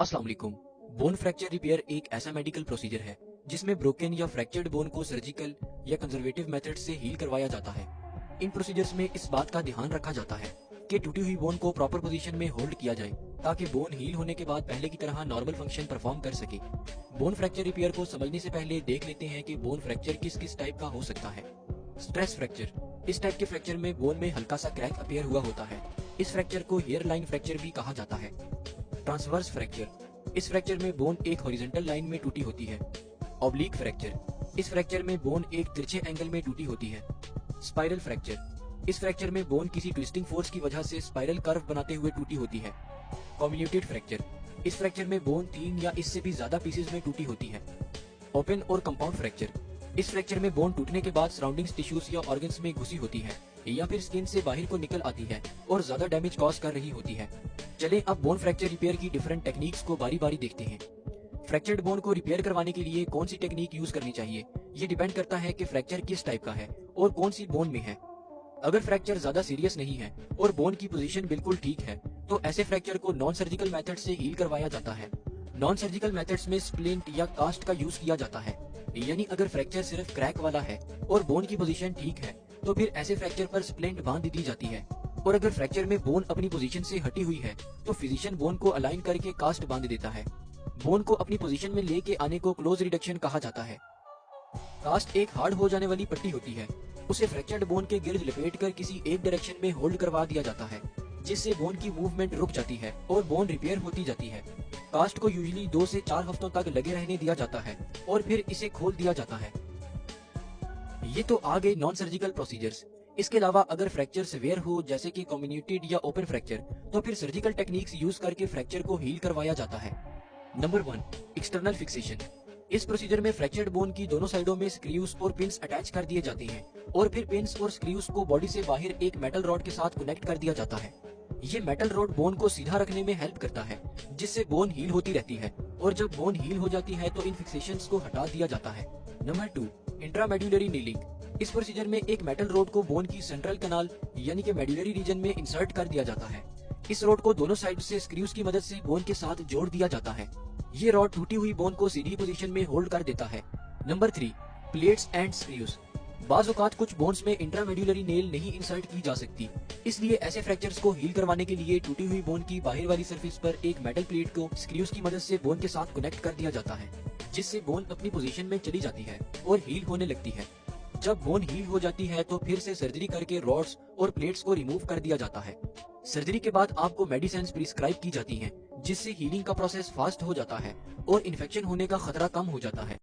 अस्सलाम वालेकुम। Bone fracture repair एक ऐसा मेडिकल प्रोसीजर है जिसमें ब्रोकन या फ्रैक्चर्ड बोन को सर्जिकल या कंजर्वेटिव मेथड से हील करवाया जाता है। इन प्रोसीजर्स में इस बात का ध्यान रखा जाता है कि टूटी हुई बोन को प्रॉपर पोजीशन में होल्ड किया जाए ताकि बोन हील होने के बाद पहले की तरह नॉर्मल फंक्शन परफॉर्म कर सके। बोन फ्रैक्चर रिपेयर को समझने से पहले देख लेते हैं कि बोन फ्रैक्चर किस किस टाइप का हो सकता है। स्ट्रेस फ्रैक्चर, इस टाइप के फ्रैक्चर में बोन में हल्का सा क्रैक अपीयर हुआ होता है। इस फ्रैक्चर को हेयर लाइन फ्रैक्चर भी कहा जाता है। ट्रांसवर्स फ्रैक्चर, इस फ्रैक्चर में बोन एक हॉरिजॉन्टल लाइन में टूटी होती है। ऑब्लिक फ्रैक्चर, इस फ्रैक्चर में बोन एक तिरछे एंगल में टूटी होती है। स्पाइरल फ्रैक्चर, इस फ्रैक्चर में बोन किसी ट्विस्टिंग फोर्स की वजह से स्पाइरल कर्व बनाते हुए टूटी होती है। कम्युनिकेटेड फ्रैक्चर, इस फ्रैक्चर में बोन 3 या इससे भी ज्यादा पीसेज में टूटी होती है। ओपन और कंपाउंड फ्रैक्चर, इस फ्रैक्चर में बोन टूटने के बाद सराउंडिंग्स टिश्यूज या ऑर्गन्स में घुसी होती है या फिर स्किन से बाहर को निकल आती है और ज्यादा डैमेज कॉज कर रही होती है। चलें अब बोन फ्रैक्चर रिपेयर की डिफरेंट टेक्निक्स को बारी बारी देखते हैं। फ्रैक्चर्ड बोन को रिपेयर करवाने के लिए कौन सी टेक्निक यूज करनी चाहिए, ये डिपेंड करता है कि फ्रैक्चर किस टाइप का है और कौन सी बोन में है। अगर फ्रैक्चर ज्यादा सीरियस नहीं है और बोन की पोजीशन बिल्कुल ठीक है तो ऐसे फ्रैक्चर को नॉन सर्जिकल मेथड से हील करवाया जाता है। नॉन सर्जिकल मेथड्स में स्प्लिंट या कास्ट का यूज किया जाता है, यानी अगर फ्रैक्चर सिर्फ क्रैक वाला है और बोन की पोजीशन ठीक है तो फिर ऐसे फ्रैक्चर पर स्प्लिंट बांध दी जाती है। और अगर फ्रैक्चर में बोन अपनी पोजीशन से हटी हुई है तो फिजिशियन बोन को अलाइन करके कास्ट बांध देता है। बोन को अपनी पोजीशन में लेके आने को क्लोज रिडक्शन कहा जाता है। कास्ट एक हार्ड हो जाने वाली पट्टी होती है, उसे फ्रैक्चर्ड बोन के गिर्द लपेट कर किसी एक डायरेक्शन में होल्ड करवा दिया जाता है जिससे बोन की मूवमेंट रुक जाती है और बोन रिपेयर होती जाती है। कास्ट को यूजुअली 2 से 4 हफ्तों तक लगे रहने दिया जाता है और फिर इसे खोल दिया जाता है। ये तो आ गए नॉन सर्जिकल प्रोसीजर्स। इसके अलावा अगर फ्रैक्चर सिवियर हो जैसे कि कम्युनिकेटेड या ओपन फ्रैक्चर तो फिर सर्जिकल टेक्निक्स यूज करके फ्रैक्चर को हील करवाया जाता है। Number 1, external fixation. इस प्रोसीजर में फ्रैक्चर्ड बोन की दोनों साइडों में स्क्रूज और पिन्स अटैच कर दिए जाते हैं और फिर पिन्स और स्क्रूज को बॉडी से बाहर एक मेटल रॉड के साथ कनेक्ट कर दिया जाता है। ये मेटल रॉड बोन को सीधा रखने में हेल्प करता है जिससे बोन हील होती रहती है और जब बोन हील हो जाती है तो इन फिक्सेशंस को हटा दिया जाता है। Number 2, intramedullary nailing. इस प्रोसीजर में एक मेटल रोड को बोन की सेंट्रल कनाल यानी कि मेड्यूलरी रीजन में इंसर्ट कर दिया जाता है। इस रोड को दोनों साइड से स्क्रूज की मदद से बोन के साथ जोड़ दिया जाता है। ये रॉड टूटी हुई बोन को सीधी पोजीशन में होल्ड कर देता है। Number 3, plates and screws. बाज़ औक़ात कुछ बोन्स में इंट्रामेड्यूलरी नेल नहीं इंसर्ट की जा सकती, इसलिए ऐसे फ्रैक्चर्स को हील करवाने के लिए टूटी हुई बोन की बाहर वाली सरफेस पर एक मेटल प्लेट को स्क्रूज की मदद से बोन के साथ कनेक्ट कर दिया जाता है जिससे बोन अपनी पोजीशन में चली जाती है और हील होने लगती है। जब बोन हील हो जाती है तो फिर से सर्जरी करके रॉड्स और प्लेट्स को रिमूव कर दिया जाता है। सर्जरी के बाद आपको मेडिसिन प्रिस्क्राइब की जाती हैं जिससे हीलिंग का प्रोसेस फास्ट हो जाता है और इन्फेक्शन होने का खतरा कम हो जाता है।